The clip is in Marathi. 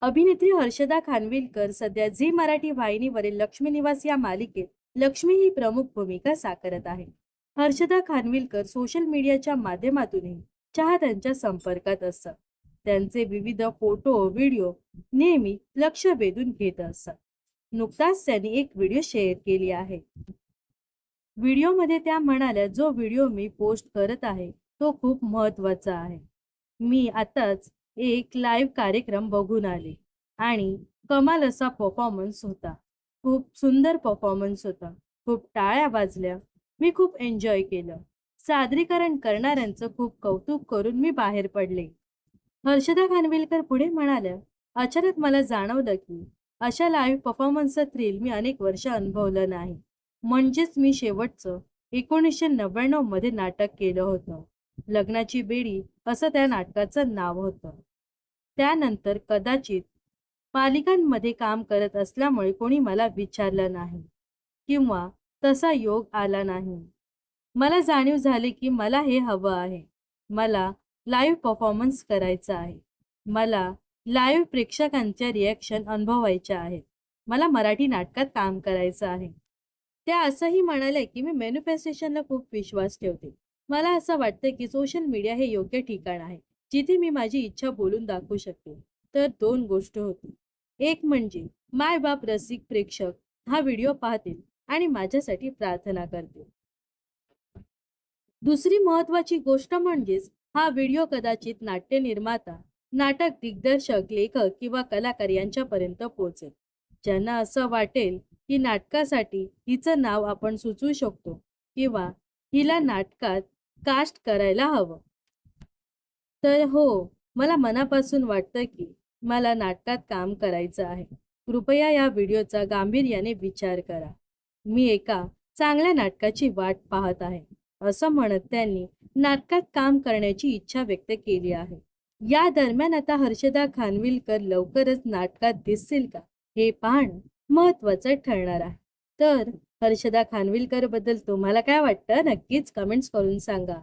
अभिनेत्री हर्षदा खानविलकर सध्या झी मराठी वाहिनीवरील लक्ष्मी निवास या मालिकेत लक्ष्मी ही प्रमुख भूमिका साकारत आहे. हर्षदा खानविलकर सोशल मीडियाच्या माध्यमातूनही चाहत्यांच्या संपर्कात असतात. त्यांचे विविध फोटो व्हिडिओ नेहमी लक्ष वेधून घेत असतात. नुकताच त्यांनी एक व्हिडिओ शेअर केली आहे. व्हिडिओमध्ये त्या म्हणाल्या, जो व्हिडिओ मी पोस्ट करत आहे तो खूप महत्त्वाचा आहे. मी आताच एक लाईव्ह कार्यक्रम बघून आले आणि कमाल असा परफॉर्मन्स होता. खूप सुंदर परफॉर्मन्स होता. खूप टाळ्या वाजल्या. मी खूप एन्जॉय केलं. सादरीकरण करणाऱ्यांचं खूप कौतुक करून मी बाहेर पडले. हर्षदा खानविलकर पुढे म्हणाल्या, अचानक मला जाणवलं की अशा लाईव्ह परफॉर्मन्सचं थ्रिल मी अनेक वर्ष अनुभवलं नाही. म्हणजेच मी शेवटचं 1999 मध्ये नाटक केलं होतं. लग्नाची बेडी असं त्या नाटकाचं नाव होतं. त्यानंतर कदाचित पालिकांमध्ये काम करत असल्यामुळे कोणी मला विचारलं नाही किंवा तसा योग आला नाही. मला जाणीव झाली की मला हे हवं आहे. मला लाईव्ह परफॉर्मन्स करायचा आहे. मला लाईव्ह प्रेक्षकांच्या रिॲक्शन अनुभवायच्या आहेत. मला मराठी नाटकात काम करायचं आहे. त्या असंही म्हणाल्या की मी मॅनिफेस्टेशनला खूप विश्वास ठेवते. मला असं वाटतं की सोशल मीडिया हे योग्य ठिकाण आहे जिथे मी माझी इच्छा बोलून दाखवू शकते. तर दोन गोष्ट होती. एक म्हणजे माय-बाप रसिक प्रेक्षक हा व्हिडिओ पाहतील आणि माझ्यासाठी प्रार्थना करतील. दुसरी महत्त्वाची गोष्ट म्हणजेच हा व्हिडिओ कदाचित नाट्य निर्माता, नाटक दिग्दर्शक, लेखक किंवा कलाकार यांच्यापर्यंत पोहोचेल. ज्यांना असं वाटेल की नाटकासाठी हिचं नाव आपण सुचवू शकतो किंवा हिला नाटकात कास्ट करायला हवं. तर हो, मला मनापासून वाटतं की मला नाटकात काम करायचं आहे. कृपया या व्हिडिओचा गांभीर्याने विचार करा. मी एका चांगल्या नाटकाची वाट पाहत आहे, असं म्हणत त्यांनी नाटकात काम करण्याची इच्छा व्यक्त केली आहे. या दरम्यान आता हर्षदा खानविलकर लवकरच नाटकात दिसतील का, हे पाहणं महत्त्वाचं ठरणार आहे. तर हर्षदा खानविलकर बद्दल तुम्हाला काय वाटतं, नक्कीच कमेंट्स करून सांगा.